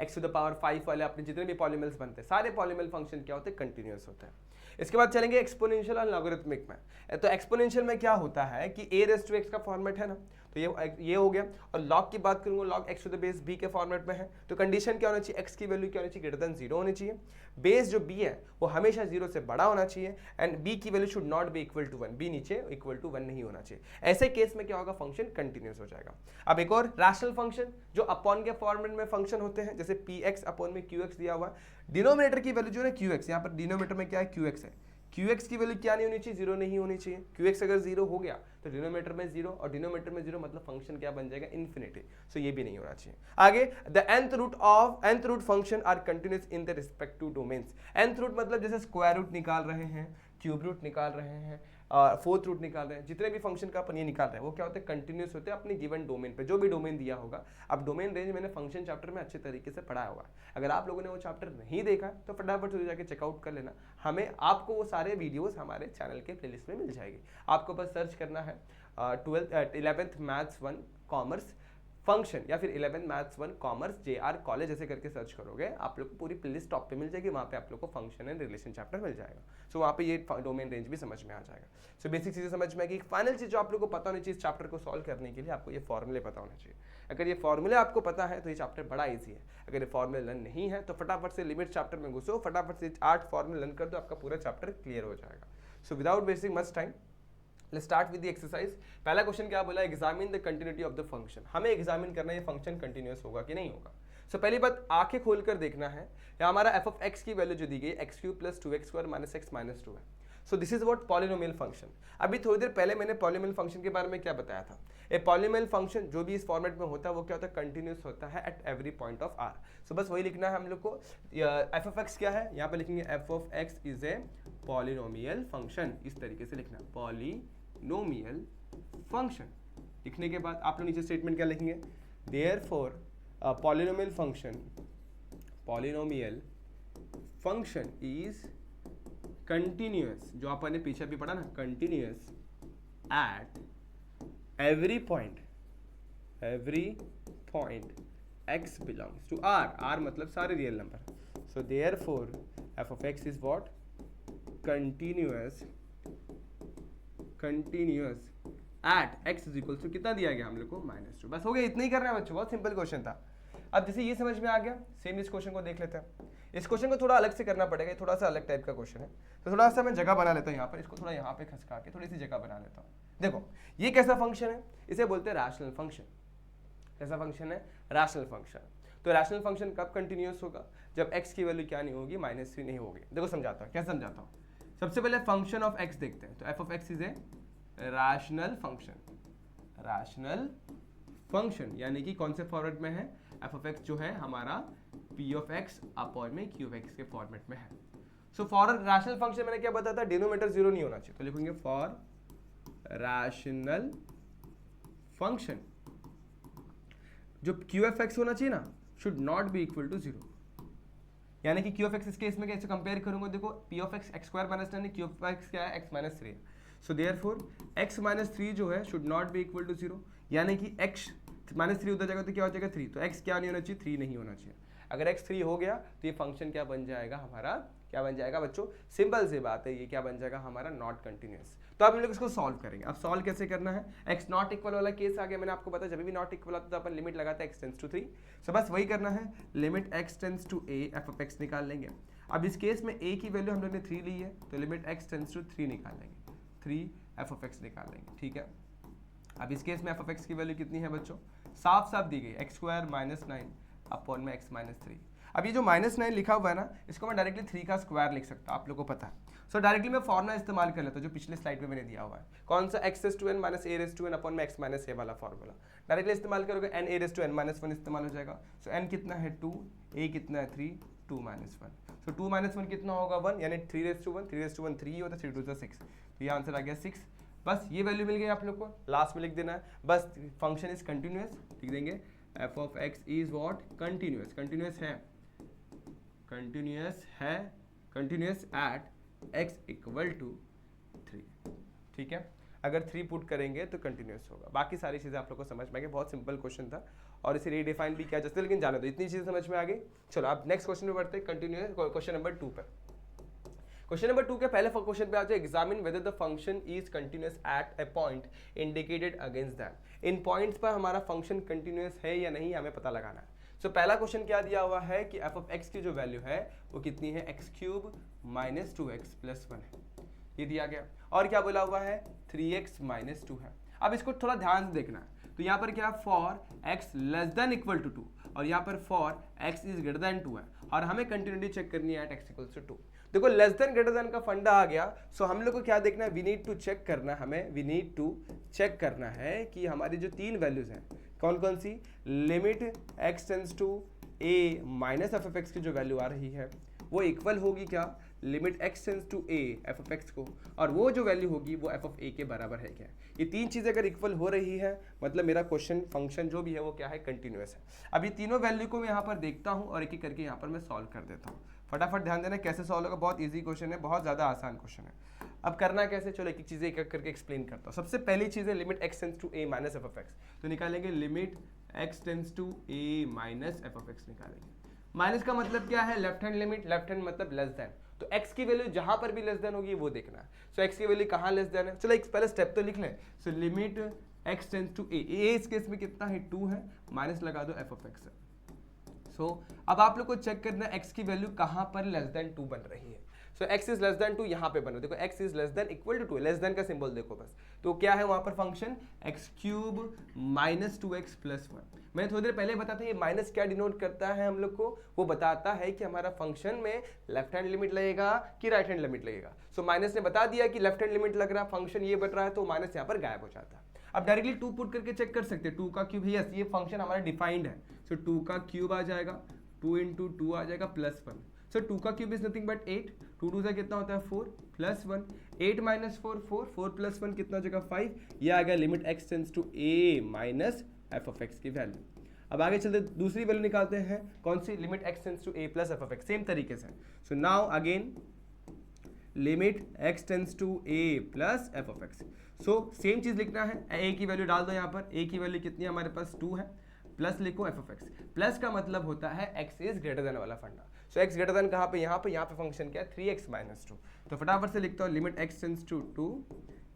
x⁵ वाले अपने जितने भी पॉलिनोमियल्स बनते हैं, सारे पॉलिनोमियल फंक्शन क्या होते हैं, कंटिन्यूअस होते हैं। इसके बाद चलेंगे एक्सपोनेंशियल और लॉगरिथमिक में। तो एक्सपोनेंशियल में क्या होता है कि a⁻x का फॉर्मेट है ना, तो ये हो गया। और लॉग की बात करूंगा, लॉग x⁵b के फॉर्मेट में है। तो कंडीशन क्या होना चाहिए, x की वैल्यू क्या होनी चाहिए, ग्रेटर देन 0 होनी चाहिए। बेस जो b है वो हमेशा 0 से बड़ा होना चाहिए, एंड b की value should not be equal to 1, b नीचे इक्वल टू 1 नहीं होना चाहिए। ऐसे केस में क्या होगा, फंक्शन कंटिन्यूअस हो जाएगा। अब एक और रैशनल फंक्शन जो अपॉन के फॉर्मेट में फंक्शन होते हैं, जैसे px अपॉन में qx दिया हुआ है। डिनोमिनेटर की वैल्यू जो है qx, यहाँ पर डिनोमिनेटर में क्या है, qx है। क्यू एक्स की वैल्यू क्या नहीं होनी चाहिए, जीरो नहीं होनी चाहिए। क्यू एक्स अगर जीरो हो गया तो डिनोमीटर में जीरो, और डिनोमीटर में जीरो मतलब फंक्शन क्या बन जाएगा, इन्फिनिटी। सो ये भी नहीं होना चाहिए। आगे, the nth root function are continuous in the respective domains. nth root मतलब जैसे स्क्वायर रूट निकाल रहे हैं, क्यूब रूट निकाल रहे हैं, फोर्थ रूट निकाल रहे हैं, जितने भी फंक्शन का अपन ये निकाल रहे हैं वो क्या होते हैं, कंटिन्यूअस होते हैं अपने गिवन डोमेन पे, जो भी डोमेन दिया होगा। अब डोमेन रेंज मैंने फंक्शन चैप्टर में अच्छे तरीके से पढ़ाया हुआ है। अगर आप लोगों ने वो चैप्टर नहीं देखा तो फटाफट से जाके चेकआउट कर लेना। हमें आपको वो सारे वीडियोस हमारे चैनल के प्लेलिस्ट में मिल जाएगी। आपको बस सर्च करना है 11th मैथ्स 1 कॉमर्स फंक्शन, या फिर 11 मैथ्स 1 कॉमर्स JR कॉलेज ऐसे करके सर्च करोगे, आप लोग को पूरी प्लेलिस्ट टॉप पे मिल जाएगी। वहाँ पे आप लोग को फंक्शन एंड रिलेशन चैप्टर मिल जाएगा। सो वहाँ पे ये डोमेन रेंज भी समझ में आ जाएगा। सो बेसिक चीज़ें समझ में आएगी। फाइनल चीज़ जो आप लोग को पता होनी चाहिए इस चैप्टर को सॉल्व करने के लिए, आपको ये फॉर्मूले पता होना चाहिए। अगर ये फॉर्मूले आपको पता है तो ये चैप्टर बड़ा ईजी है। अगर ये फॉर्मूले लर्न नहीं है तो फटाफट से लिमिट चैप्टर में घुसो, फटाफट से 8 फॉर्मूले लर्न कर दो, आपका पूरा चैप्टर क्लियर हो जाएगा। So without wasting much time, let's start with the exercise. पहला क्वेश्चन क्या बोला, examine the continuity of the function. हमें एग्जामिन करना है ये फंक्शन कंटिन्यूअस होगा कि नहीं होगा। सो पहली बात आंखें खोलकर देखना है, या हमारा एफ ऑफ एक्स की वैल्यू जो दी गई x³ + 2x² - x - 2 है। So this is what polynomial function. अभी थोड़ी देर पहले मैंने पॉलिनोमियल फंक्शन के बारे में क्या बताया था। ए पॉलिनोमियल फंक्शन जो भी इस फॉर्मेट में होता है वो क्या होता है, कंटिन्यूअस होता है eight every point of r। सो बस वही लिखना है हम लोग को। एफ ऑफ एक्स क्या है, यहाँ पे लिखेंगे F of x is a polynomial function, इस तरीके से लिखना, पॉलिनोमियल फंक्शन। लिखने के बाद आप लोग नीचे स्टेटमेंट क्या लिखेंगे, therefore polynomial function is continuous, जो आपने पीछे भी पढ़ा ना, continuous at every point x belongs to r। r मतलब सारे real number. So therefore f of x is what, continuous at x is equal to कितना दिया गया हम लोग को, -2। बस हो गया, इतना ही करना है बच्चों, बहुत सिंपल क्वेश्चन था। अब जैसे ये समझ में आ गया, सेम इस क्वेश्चन को देख लेते हैं। इस क्वेश्चन को थोड़ा अलग से करना पड़ेगा, थोड़ा सा अलग टाइप का क्वेश्चन है, तो थोड़ा सा मैं जगह बना लेता हूँ यहाँ पर, इसको थोड़ा यहाँ पे खसका के थोड़ी सी जगह बना लेता हूँ। देखो ये कैसा फंक्शन है, इसे बोलते हैं रैशनल फंक्शन। कैसा फंक्शन है, रैशनल फंक्शन। तो रैशनल फंक्शन कब कंटिन्यूअस होगा, जब x की वैल्यू क्या नहीं होगी, -3 नहीं होगी। देखो समझाता हूँ, क्या समझाता हूँ। सबसे पहले फंक्शन ऑफ x देखते हैं। तो f of x is a rational function, यानी कि कौन से फॉर्मेट में है, f ऑफ x जो है हमारा p ऑफ x अपॉन में q ऑफ x के फॉर्मेट में है। सो फॉर रैशनल फंक्शन मैंने क्या बताया था, डिनोमिनेटर जीरो नहीं होना चाहिए। तो लिखेंगे फॉर रैशनल फंक्शन जो q ऑफ x होना चाहिए ना, should not be equal to 0। यानी कि q ऑफ x इस केस में कैसे कंपेयर करूंगा, देखो p of x x² - 9 q of x क्या है, x - 3 है। सो देयरफॉर x - 3 जो है should not be equal to 0, यानी कि x -3 उधर जाएगा तो क्या हो जाएगा 3। तो x क्या नहीं होना चाहिए, 3 नहीं होना चाहिए। अगर x 3 हो गया तो ये फंक्शन क्या बन जाएगा हमारा, क्या बन जाएगा बच्चों, सिंपल सी बात है, ये क्या बन जाएगा हमारा, नॉट कंटिन्यूअस। तो अब हम लोग इसको सॉल्व करेंगे। अब सॉल्व कैसे करना है, x नॉट इक्वल वाला केस आ गया, मैंने आपको बताया जब भी नॉट इक्वल आता है तो अपन लिमिट लगाते हैं x टेंड्स टू 3। सो बस वही करना है, limit x tends to a f of x निकाल लेंगे। अब इस केस में a की वैल्यू हम लोग ने 3 ली है, तो लिमिट x टेंड्स टू 3 निकाल लेंगे, 3 f ऑफ x निकाल लेंगे, ठीक है। अब इस केस में f ऑफ x की वैल्यू कितनी है बच्चों, साफ साफ दी गई, x² - 9 अपॉन में x - 3। अब ये जो -9 लिखा हुआ है ना, इसको मैं डायरेक्टली 3 का स्क्वायर लिख सकता हूँ, आप लोगों को पता है। सो डायरेक्टली मैं फॉर्मूला इस्तेमाल कर लेता हूँ जो पिछले स्लाइड में मैंने दिया हुआ है। कौन सा, x⁻n - a⁻n अपॉन में x - a वाला फॉर्मूला डायरेक्टली इस्तेमाल करोगे, n a⁻n - 1 इस्तेमाल हो जाएगा। सो n कितना है 2, a कितना है 3, 2 - 1। सो 2 - 1 कितना होगा 1, यानी 3⁻1, 3⁻1 3 होता है, 3 2 6। तो ये आंसर आ गया 6। बस ये वैल्यू मिल गई आप लोग को, लास्ट में लिख देना है। बस फंक्शन इज कंटिन्यूअस, लिख देंगे f of x is what, continuous at x equal to 3, ठीक है। अगर 3 पुट करेंगे तो कंटिन्यूअस होगा। बाकी सारी चीज़ें आप लोग को समझ में आ गई, बहुत सिंपल क्वेश्चन था और इसे रीडिफाइन भी किया जैसे, लेकिन जाने दो, इतनी चीज़ें समझ में आ गई। चलो आप नेक्स्ट क्वेश्चन में बढ़ते हैं, कंटिन्यूअस क्वेश्चन नंबर 2 पर। क्वेश्चन नंबर 2 के पहले क्वेश्चन पे आ जाए, examine whether the function is continuous at a point indicated against that. In points पर हमारा फंक्शन कंटिन्यूअस है या नहीं हमें पता लगाना है। सो पहला क्वेश्चन क्या दिया हुआ है कि f ऑफ x की जो वैल्यू है वो कितनी है, x³ - 2x + 1 है, ये दिया गया। और क्या बोला हुआ है, 3x - 2 है। अब इसको थोड़ा ध्यान से देखना है, तो यहाँ पर क्या, फॉर x < 2 और यहाँ पर फॉर x > 2 है। और हमें कंटिन्यूटी चेक करनी है एट x इक्वल्स टू 2। देखो लेस देन ग्रेटर देन का फंडा आ गया, सो हम लोग को क्या देखना है, वी नीड टू चेक करना है, हमें वी नीड टू चेक करना है कि हमारी जो तीन वैल्यूज हैं कौन कौन सी, limit x tends to a minus f of x की जो वैल्यू आ रही है वो इक्वल होगी क्या, limit x tends to a f of x को, और वो जो वैल्यू होगी वो एफ ऑफ a के बराबर है क्या। ये तीन चीज़ें अगर इक्वल हो रही है मतलब मेरा क्वेश्चन फंक्शन जो भी है वो क्या है, कंटिन्यूअस है। अब ये तीनों वैल्यू को मैं यहाँ पर देखता हूँ और एक एक करके यहाँ पर मैं सॉल्व कर देता हूँ। फटाफट ध्यान देना कैसे सॉल्व होगा, बहुत ईजी क्वेश्चन है, बहुत ज़्यादा आसान क्वेश्चन है। अब करना कैसे, चलो एक एक चीज़ें एक एक करके एक्सप्लेन करता हूँ। सबसे पहली चीज़ है limit x tends to a minus f of x, तो निकालेंगे limit x tends to a minus f of x निकालेंगे। माइनस का मतलब क्या है, left hand limit, left hand मतलब लेस देन, तो x की वैल्यू जहां पर भी लेस देन होगी वो देखना है। सो x की वैल्यू कहाँ लेस देन है, चलो एक पहले स्टेप तो लिख लें। So limit x tends to a, इस केस में कितना है 2 है, माइनस लगा दो f ऑफ x है। सो अब आप लोग को चेक करना है x की वैल्यू कहाँ पर लेस देन 2 बन रही है। सो x इज लेस देन 2 यहाँ पे बनो, देखो x is less than equal to 2, less than का सिंबल देखो बस, तो क्या है वहां पर function x cube minus 2x plus 1। मैंने थोड़ी देर पहले बताया था ये माइनस क्या डिनोट करता है हम लोग को, वो बताता है कि हमारा फंक्शन में लेफ्ट हैंड लिमिट लगेगा कि राइट हैंड लिमिट लगेगा। सो माइनस ने बता दिया कि लेफ्ट हैंड लिमिट लग रहा है, फंक्शन ये बन रहा है, तो माइनस यहाँ पर गायब हो जाता है। अब डायरेक्टली 2 पुट करके चेक कर सकते हैं, 2 का क्यूब, यस ये फंक्शन हमारा डिफाइंड है। सो 2 का क्यूब आ जाएगा, 2 इंटू 2 आ जाएगा प्लस 1। सो 2 का क्यूब इज नथिंग बट 8, 2 2 से कितना होता है 4 प्लस 1, 8 माइनस 4 4, 4 प्लस 1 कितना हो जाएगा 5। ये आ गया limit x tends to a minus f of x की वैल्यू। अब आगे चलते दूसरी वैल्यू निकालते हैं, कौन सी, limit x tends to a plus f of x, same तरीके से। So now again limit x tends to a plus f of x. So same चीज लिखना है, a की वैल्यू डाल दो यहाँ पर, a की वैल्यू कितनी है हमारे पास 2 है, प्लस लिखो एफ ऑफ एक्स। प्लस का मतलब होता है x इज ग्रेटर देन वाला फंडा। सो x ग्रेटर देन कहाँ पे, यहाँ पे फंक्शन क्या है 3x माइनस 2। तो फटाफट से लिखता हूँ लिमिट x टेंड्स टू 2,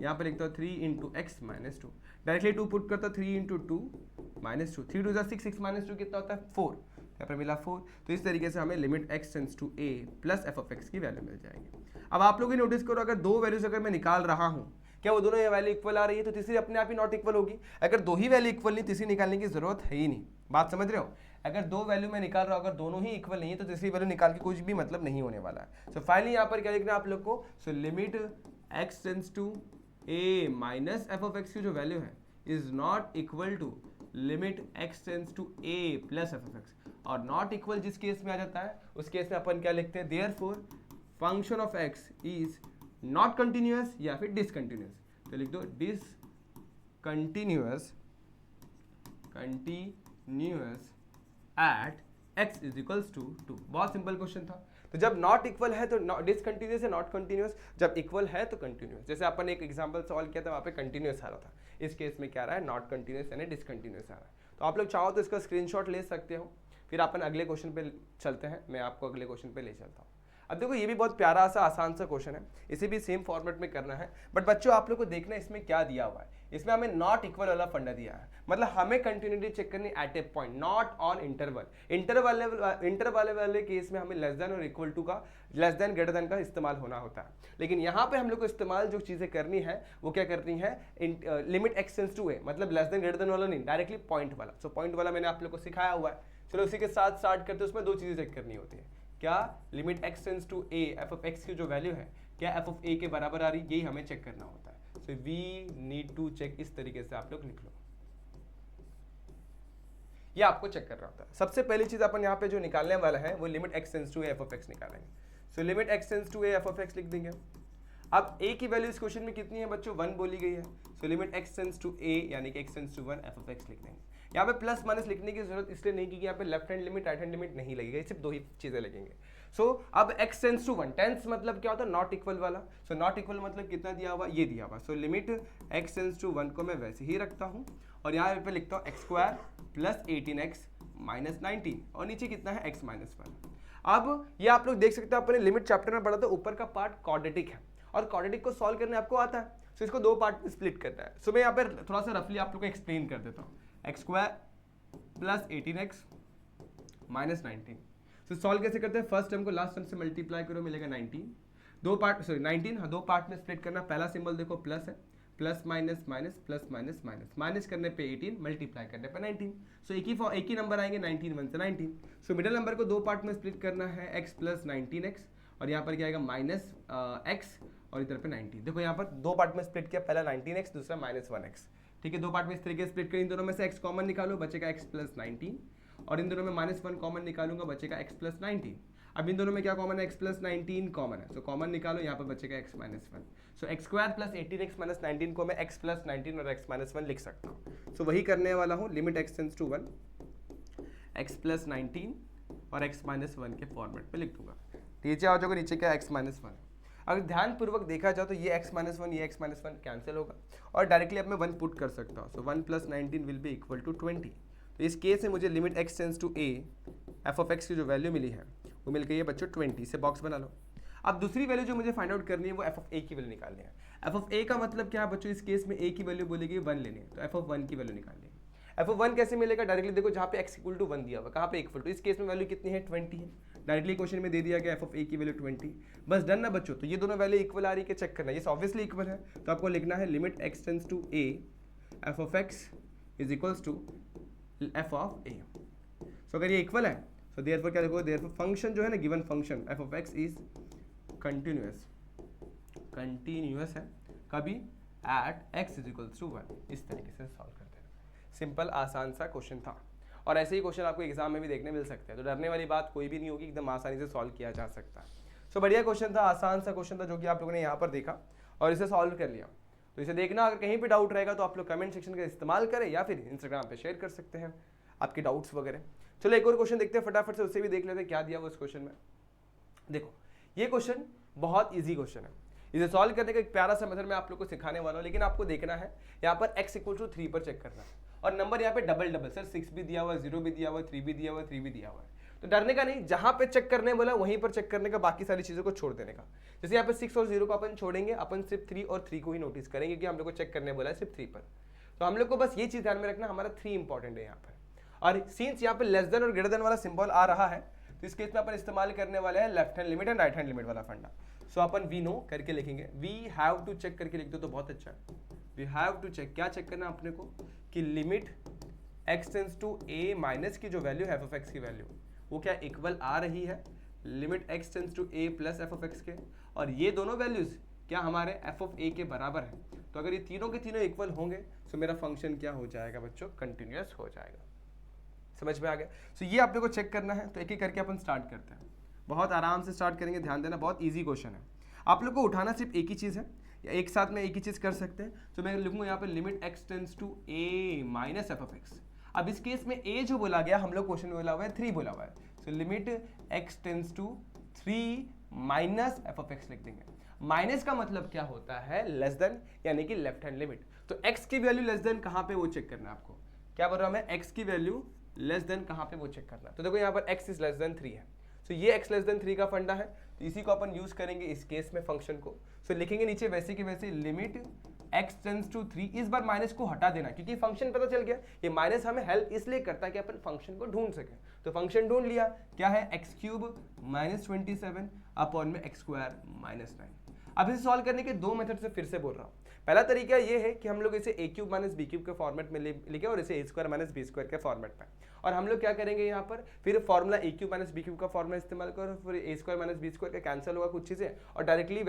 यहाँ पे लिखता हूँ 3 into x minus 2, directly 2 put करता हूँ, 3 इंटू 2 माइनस 2, 3 2 जा 6, 6 माइनस 2 कितना होता है 4, यहाँ पर मिला 4। तो इस तरीके से हमें limit x tends to a plus f of x की वैल्यू मिल जाएगी। अब आप लोग नोटिस करो, अगर दो वैल्यूज अगर मैं निकाल रहा हूँ, क्या वो दोनों ये वैल्यू इक्वल आ रही है, तो तीसरी अपने आप ही नॉट इक्वल होगी। अगर दो ही वैल्यू इक्वल नहीं, तीसरी निकालने की जरूरत है ही नहीं। बात समझ रहे हो, अगर दो वैल्यू मैं निकाल रहा हूँ, अगर दोनों ही इक्वल नहीं है तो तीसरी वैल्यू निकाल के कुछ भी मतलब नहीं होने वाला है। सो फाइनली यहाँ पर क्या लिखना है आप लोग को, so limit x tends to a minus f of x की जो वैल्यू है is not equal to limit x tends to a plus f of x. और नॉट इक्वल जिस केस में आ जाता है उस केस में अपन क्या लिखते हैं, therefore function of x is not continuous या फिर डिसकंटिन्यूअस। तो लिख दो discontinuous at x is equals to 2। बहुत सिंपल क्वेश्चन था। तो जब नॉट इक्वल है तो डिसकंटिन्यूअस है, नॉट कंटिन्यूअस, जब इक्वल है तो कंटिन्यूअस। जैसे अपन एक एग्जांपल सॉल्व किया था, वहाँ पे कंटिन्यूअस आ रहा था, इस केस में क्या आ रहा है, नॉट कंटिन्यूअस यानी डिसकंटिन्यूअस आ रहा है। तो आप लोग चाहो तो इसका स्क्रीनशॉट ले सकते हो, फिर अपन अगले क्वेश्चन पे चलते हैं, मैं आपको अगले क्वेश्चन पे ले चलता हूँ। अब देखो ये भी बहुत प्यारा सा आसान सा क्वेश्चन है, इसे भी सेम फॉर्मेट में करना है, बट बच्चों आप लोग को देखना है इसमें क्या दिया हुआ है। इसमें हमें नॉट इक्वल वाला फंडा दिया है, मतलब हमें कंटिन्यूटी चेक करनी at a point, not on interval. Interval वाले केस में हमें लेस देन और इक्वल टू का, लेस देन ग्रेटर देन का इस्तेमाल होना होता है। लेकिन यहाँ पे हम लोग को इस्तेमाल जो चीजें करनी है वो क्या करनी है, limit x tends to a, मतलब लेस देन ग्रेटर देन वाला नहीं, डायरेक्टली पॉइंट वाला। सो पॉइंट वाला मैंने आप लोग को सिखाया हुआ है। चलो उसी के साथ स्टार्ट करते हैं। उसमें दो चीजें चेक करनी होती है, क्या limit x tends to a f of x की जो वैल्यू है क्या एफ ऑफ a के बराबर आ रही, यही हमें चेक करना होता है। So we need to check, इस तरीके से आप लोग लिख लो, ये आपको चेक करना होता है। सबसे पहली चीज अपन यहाँ पे जो निकालने वाला है वो limit x tends to a f of x निकालेंगे। So limit x tends to a f of x लिख देंगे। अब a की वैल्यू इस क्वेश्चन में कितनी है बच्चों, 1 बोली गई है। So limit x tends to a यानी कि x tends to 1 f of x लिख देंगे। यहाँ पे प्लस माइनस लिखने की जरूरत इसलिए नहीं क्योंकि यहाँ पे left hand limit right hand limit नहीं लगेगा, सिर्फ दो ही चीजें लगेंगे। सो अब x टेंड्स टू 1, टेंस मतलब क्या होता है, नॉट इक्वल वाला। सो नॉट इक्वल मतलब कितना दिया हुआ, ये दिया हुआ। So limit x tends to 1 को मैं वैसे ही रखता हूँ और यहाँ पे लिखता हूँ x square plus 18x minus 19 और नीचे कितना है x माइनस 1। अब ये आप लोग देख सकते हैं, अपने लिमिट चैप्टर में पढ़ा था, ऊपर का पार्ट क्वाड्रेटिक है और क्वाड्रेटिक को सॉल्व करने आपको आता है। सो इसको दो पार्ट में स्प्लिट करना है। सो मैं यहाँ पर थोड़ा सा रफली आप लोग को एक्सप्लेन कर देता हूँ, x square plus 18x minus 19। सो सॉल्व कैसे करते हैं, फर्स्ट टर्म को लास्ट टर्म से मल्टीप्लाई करो, मिलेगा 19। दो पार्ट, सॉरी 19, हाँ दो पार्ट में स्प्लिट करना। पहला सिंबल देखो प्लस है, plus minus minus plus minus minus, minus करने पे 18, मल्टीप्लाई करने पे 19। सो एक ही नंबर आएंगे 19 1 से 19। सो मिडिल नंबर को दो पार्ट में स्प्लिट करना है, x प्लस 19x, और यहाँ पर क्या आएगा माइनस x, और इधर पे 19। देखो यहाँ पर दो पार्ट में स्प्लिट किया, पहला 19x, दूसरा माइनस 1x। ठीक है, दो पार्ट में इस तरीके से स्प्लिट करें, इन दोनों में से x कॉमन निकालो, बचेगा x प्लस 19, और इन दोनों में माइनस 1 कॉमन निकालूंगा, बचेगा x प्लस 19। अब इन दोनों में क्या कॉमन है, x प्लस 19 कॉमन है, सो कॉमन निकालो, यहाँ पर बचेगा x minus 1। So x square plus 18x minus 19 को मैं x प्लस 19 और x माइनस 1 लिख सकता हूँ। सो वही करने वाला हूँ, limit x tends to 1, x plus 19 और x माइनस 1 के फॉर्मेट पे लिख दूंगा। नीचे आ जाओगे, नीचे क्या x माइनस 1। अगर ध्यानपूर्वक देखा जाए तो ये x माइनस 1 ये x माइनस 1 कैंसिल होगा, और डायरेक्टली अब मैं 1 पुट कर सकता हूँ। So 1 plus 19 will be equal to 20। तो इस केस में मुझे limit x tends to a f of x की जो वैल्यू मिली है वो मिल गई है बच्चों 20। से बॉक्स बना लो। अब दूसरी वैल्यू जो मुझे फाइंड आउट करनी है वो f ऑफ a की वैल्यू निकालनी है। f ऑफ a का मतलब क्या है बच्चों, इस केस में a की वैल्यू बोलेगी 1 लेनी है, तो f ऑफ 1 की वैल्यू निकालनी है। f ऑफ 1 कैसे मिलेगा, डायरेक्टली देखो जहाँ पे x इक्वल टू 1 दिया हुआ, कहाँ पे इक्वल टू, इस केस में वैल्यू कितनी है 20 है, डायरेक्टली क्वेश्चन में दे दिया गया f ऑफ a की वैल्यू 20। बस डन ना बच्चों। तो ये दोनों वैल्यू इक्वल आ रही है, चेक करना है, ये ऑब्वियसली इक्वल है, तो आपको लिखना है limit x tends to a f of x is equals to f of a। So अगर ये इक्वल है तो देयरफॉर क्या देखो, देयरफॉर फंक्शन जो है ना, given function f of x is continuous, continuous है कभी at x is equals to 1। इस तरीके से सॉल्व करते हैं। सिंपल आसान सा क्वेश्चन था, और ऐसे ही क्वेश्चन आपको एग्जाम में भी देखने मिल सकते हैं, तो डरने वाली बात कोई भी नहीं होगी, एकदम आसानी से सॉल्व किया जा सकता है। सो बढ़िया क्वेश्चन था, आसान सा क्वेश्चन था जो कि आप लोगों ने यहाँ पर देखा और इसे सॉल्व कर लिया। तो इसे देखना, अगर कहीं पे डाउट रहेगा तो आप लोग कमेंट सेक्शन का इस्तेमाल करें या फिर इंस्टाग्राम पे शेयर कर सकते हैं आपके डाउट्स वगैरह। चलो एक और क्वेश्चन देखते हैं फटाफट से, उससे भी देख लेते हैं क्या दिया हुआ इस क्वेश्चन में। देखो ये क्वेश्चन बहुत ईजी क्वेश्चन है, इसे सॉल्व करने का एक प्यारा सा मेथड मैं आप लोग को सिखाने वाला हूँ, लेकिन आपको देखना है यहाँ पर x इक्वल टू 3 पर चेक करना है, और नंबर यहाँ पे डबल डबल, सर 6 भी दिया हुआ है, 0 भी दिया हुआ है, 3 भी दिया हुआ है, 3 भी दिया हुआ है। तो डरने का नहीं, जहां पे चेक करने बोला वहीं पर चेक करने का, बाकी सारी चीजों को छोड़ देने का। जैसे यहाँ पे 6 और 0 को अपन छोड़ेंगे, अपन सिर्फ 3 और 3 को ही नोटिस करेंगे कि हम लोग को चेक करने बोला है सिर्फ 3 पर। तो हम लोग को बस ये चीज ध्यान में रखना, हमारा 3 इंपॉर्टेंट है यहाँ पर, और सिंस यहाँ पे लेस देन और ग्रेटर देन वाला सिंबल आ रहा है, तो इस केस में अपन इस्तेमाल करने वाले हैं left hand limit and right hand limit वाला फंडा। सो अपन वी नो करके लिखेंगे, वी हैव टू चेक करके लिख दो तो बहुत अच्छा है। वी हैव टू चेक, क्या चेक करना अपने को कि limit x tends to a minus की जो वैल्यू है f ऑफ x की वैल्यू वो क्या इक्वल आ रही है limit x tends to a plus f of x के, और ये दोनों वैल्यूज क्या हमारे f ऑफ a के बराबर है। तो अगर ये तीनों के तीनों इक्वल होंगे तो मेरा फंक्शन क्या हो जाएगा बच्चों, कंटिन्यूअस हो जाएगा। समझ में आ गया। सो ये आप लोगों को चेक करना है, तो एक एक करके अपन स्टार्ट करते हैं, बहुत आराम से स्टार्ट करेंगे, ध्यान देना, बहुत ईजी क्वेश्चन है। आप लोग को उठाना सिर्फ एक ही चीज़ है, या एक साथ में एक ही चीज़ कर सकते हैं। तो मैं लिखूंगा यहाँ पे limit x tends to a minus f of x। अब इस केस में a जो बोला गया, हम लोग क्वेश्चन में बोला हुआ है 3 बोला हुआ है, so limit x tends to 3 minus f of x लिख देंगे। माइनस का मतलब क्या होता है, लेस देन, यानी कि लेफ्ट हैंड लिमिट। तो x की वैल्यू लेस देन कहाँ पे वो चेक करना है आपको, क्या बोल रहा हूँ मैं, x की वैल्यू लेस देन कहाँ पे वो चेक करना है। तो देखो यहाँ पर x इज लेस देन 3 है, तो ये x लेस देन 3 का फंडा है, तो इसी को अपन यूज करेंगे इस केस में फंक्शन को। सो लिखेंगे नीचे वैसे के वैसे लिमिट x टेंड्स टू 3, इस बार माइनस को हटा देना क्योंकि फंक्शन पता चल गया, ये माइनस हमें हेल्प इसलिए करता है कि अपन फंक्शन को ढूंढ सके। तो फंक्शन ढूंढ लिया, क्या है x क्यूब माइनस 27 अपॉन में x स्क्वायर माइनस 9। अब इसे सॉल्व करने के दो मेथड से फिर से बोल रहा हूँ। पहला तरीका ये है कि हम लोग इसे a cube minus b cube के फॉर्मेट में लिखे और इसे a square minus b square के फॉर्मेट में, और हम लोग क्या करेंगे यहाँ पर फिर formula a cube minus b cube का फॉर्मूला इस्तेमाल करो, फिर a square minus b square का कैंसिल होगा कुछ चीज़ें, और डायरेक्टली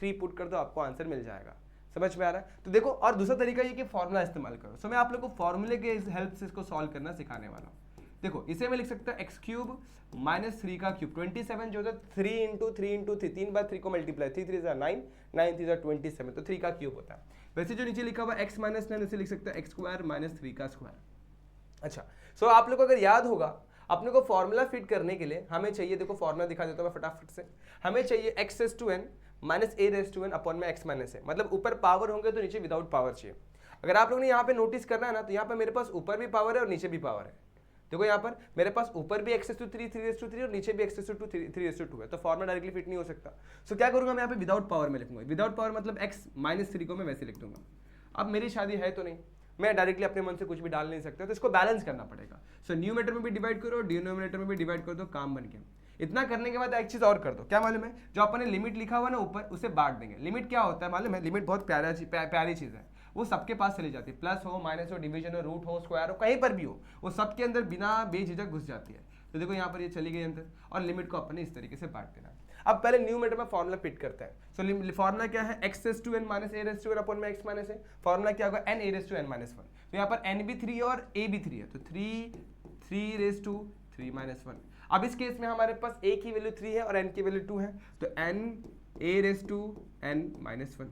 3 पुट कर दो, आपको आंसर मिल जाएगा। समझ में आ रहा है। तो देखो, और दूसरा तरीका ये कि फॉर्मूला इस्तेमाल करो। सो मैं आप लोग को फॉर्मूले के हेल्प से इसको सॉल्व करना सिखाने वाला हूँ। देखो इसे मैं लिख सकता हूँ एक्स क्यूब माइनस 3 का क्यूब, 27 जो होता है 3 इंटू 3 इंटू 3, 3 बार 3 को मल्टीप्लाई, 3 3 9, 9 3 27, तो 3 का क्यूब होता है। वैसे जो नीचे लिखा हुआ x माइनस 9 उसे लिख सकते हैं एक्स स्क्वायर माइनस 3 का स्क्वायर। अच्छा, सो आप लोग को अगर याद होगा, अपने को फॉर्मूला फिट करने के लिए हमें चाहिए, देखो फॉर्मूला दिखा देता हूँ मैं फटाफट से, हमें चाहिए x raise to n minus a raise to n upon में x माइनस a, मतलब ऊपर पावर होंगे तो नीचे विदाउट पावर चाहिए। अगर आप लोगों ने यहाँ पे नोटिस करना है ना, तो यहाँ पे मेरे पास ऊपर भी पावर है और नीचे भी पावर है। देखो यहाँ पर मेरे पास ऊपर भी x raise to 3, 3 raise to 3 और नीचे भी x raise to 3, 3 raise to 2 है, तो फॉर्मूला डायरेक्टली फिट नहीं हो सकता। सो क्या करूँगा मैं यहाँ पे विदाउट पावर में लिखूंगा, विदाउट पावर मतलब x माइनस 3 को मैं वैसे लिख दूंगा। अब मेरी शादी है तो नहीं, मैं डायरेक्टली अपने मन से कुछ भी डाल नहीं सकता, तो इसको बैलेंस करना पड़ेगा। सो न्यूमरेटर में भी डिवाइड करो, डिनोमिनेटर में भी डिवाइड कर दो, काम बन गया। इतना करने के बाद एक चीज और कर दो, क्या मालूम है, जो अपन ने लिमिट लिखा हुआ ना ऊपर, उसे बांट देंगे। लिमिट क्या होता है मालूम है, लिमिट बहुत प्यारी चीज है। वो सबके पास चली जाती है, प्लस हो, माइनस हो, डिवीजन हो, रूट हो, स्क्वायर हो, कहीं पर भी हो, वो सबके अंदर बिना बेझिझक घुस जाती है। तो देखो यहाँ पर ये चली गई अंदर, और लिमिट को अपने इस तरीके से बांट देना। अब पहले न्यूमरेटर में फॉर्मूला पिट करते हैं। सो फॉर्मूला क्या है, x raise to n minus a raise to n upon में x माइनस a। फॉर्मूला क्या होगा, n a raise to n minus 1। तो यहाँ पर n भी 3 और a भी 3 है, तो 3 रेज़ टू 3 माइनस 1। अब इस केस में हमारे पास a की वैल्यू 3 है और n की वैल्यू 2 है, तो n a raise to n minus 1।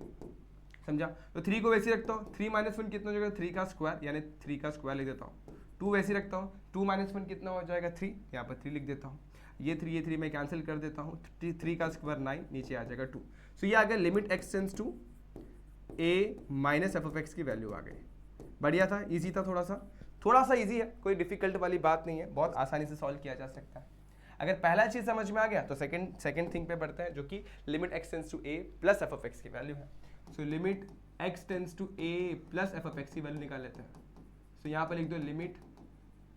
समझा? तो 3 को वैसे रखता हूँ, 3 माइनस 1 कितना हो जाएगा, 3 का स्क्वायर, यानी 3 का स्क्वायर लिख देता हूँ। 2 वैसे रखता हूँ, 2 माइनस 1 कितना हो जाएगा, 3, यहाँ पर 3 लिख देता हूँ। ये 3 मैं कैंसिल कर देता हूँ, 3 का स्क्वायर 9, नीचे आ जाएगा 2। सो ये आ गया limit x tends to a minus f of x की वैल्यू आ गई। बढ़िया था, इजी था, थोड़ा सा इजी है, कोई डिफिकल्ट वाली बात नहीं है, बहुत आसानी से सॉल्व किया जा सकता है। अगर पहला चीज समझ में आ गया तो सेकंड थिंग पे बढ़ते हैं, जो कि limit x tends to a plus f of x की वैल्यू है। So limit x tends to a plus f of x की वैल्यू निकाल लेते हैं। सो यहाँ पर लिख दो limit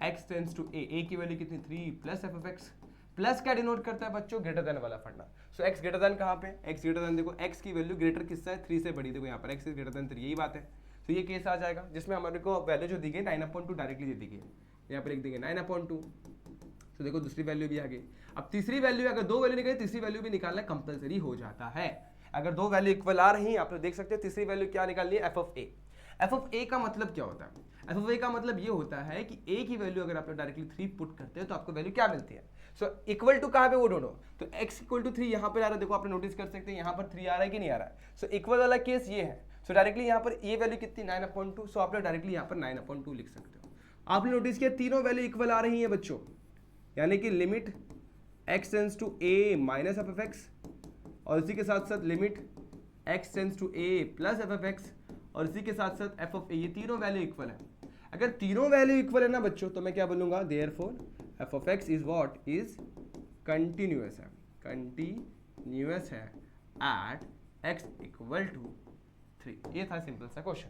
x tends to a की वैल्यू कितनी, 3 plus f of x. Plus क्या डिनोट करता है बच्चों, ग्रेटर देन वाला फंडा। सो x ग्रेटर देन कहाँ पे, x ग्रेटर देन, देखो x की वैल्यू ग्रेटर किससे है, 3 से बड़ी, देखो यहाँ पर x इज ग्रेटर देन 3, यही बात है। तो ये केस आ जाएगा जिसमें हमारे को वैल्यू जो दी गई 9/2 डायरेक्टली दे दी गई, यहाँ पर लिख देंगे 9/2। तो देखो दूसरी वैल्यू भी आ गई। अब तीसरी वैल्यू, अगर 2 वैल्यू निकले, तीसरी वैल्यू भी निकालना कंपलसरी हो जाता है। अगर 2 वैल्यू इक्वल आ रही है, आप लोग देख सकते हैं, तीसरी वैल्यू क्या निकालनी है, f of a. F of a का मतलब क्या होता है, एफ ऑफ ए का मतलब ये होता है कि ए की वैल्यू अगर आप लोग डायरेक्टली 3 पुट करते हैं तो आपको वैल्यू क्या मिलती है। सो इक्वल टू कहाँ पे, वो ढूंढो। तो x इक्वल टू 3 यहाँ पर आ रहा है, देखो आपने नोटिस कर सकते हैं यहाँ पर 3 आ रहा है कि नहीं आ रहा है। सो इक्वल वाला केस ये है। सो डायरेक्टली यहाँ पर ये वैल्यू कितनी, 9/2। सो आप लोग डायरेक्टली यहाँ पर 9/2 लिख सकते हो। आपने नोटिस किया तीनों वैल्यू इक्वल आ रही है बच्चों, यानी कि limit x tends to a minus f of x, और इसी के साथ साथ limit x tends to a plus f of x, और इसी के साथ साथ एफ ऑफ a, ये तीनों वैल्यू इक्वल है। अगर तीनों वैल्यू इक्वल है ना बच्चों, तो मैं क्या बोलूंगा, therefore F of x is what, is continuous है, कंटिन्यूअस है एट x इक्वल टू 3। ये था सिंपल सा क्वेश्चन।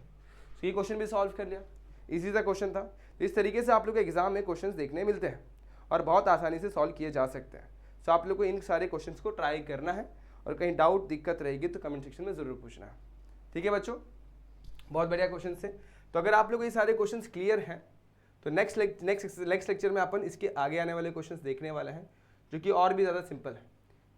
तो ये क्वेश्चन भी सॉल्व कर लिया, इजी सा क्वेश्चन था। तो इस तरीके से आप लोग एग्जाम में क्वेश्चन देखने मिलते हैं और बहुत आसानी से सॉल्व किए जा सकते हैं। सो आप लोग को इन सारे क्वेश्चंस को ट्राई करना है, और कहीं डाउट दिक्कत रहेगी तो कमेंट सेक्शन में ज़रूर पूछना है। ठीक है बच्चों, बहुत बढ़िया क्वेश्चन से। तो अगर आप लोग ये सारे क्वेश्चंस क्लियर हैं तो नेक्स्ट लेक्चर में अपन इसके आगे आने वाले क्वेश्चंस देखने वाले हैं, जो कि और भी ज़्यादा सिंपल है।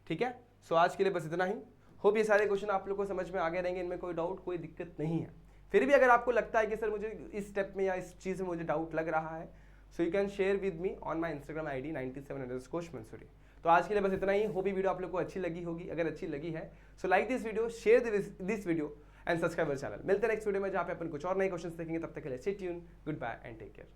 ठीक है, सो आज के लिए बस इतना ही। होप ये सारे क्वेश्चन आप लोग को समझ में आ गए रहेंगे, इनमें कोई डाउट, कोई दिक्कत नहीं है। फिर भी अगर आपको लगता है कि सर मुझे इस स्टेप में या इस चीज़ में मुझे डाउट लग रहा है, so you can share with me on my Instagram ID 97_Mansoori। तो आज के लिए बस इतना ही। होप ये वीडियो आप लोग को अच्छी लगी होगी। अगर अच्छी लगी है so like this video, share this video and subscribe our channel. मिलते हैं नेक्स्ट वीडियो में, जहाँ पे अपन कुछ और नए क्वेश्चंस देखेंगे। तब तक के लिए stay tune, good bye and take care.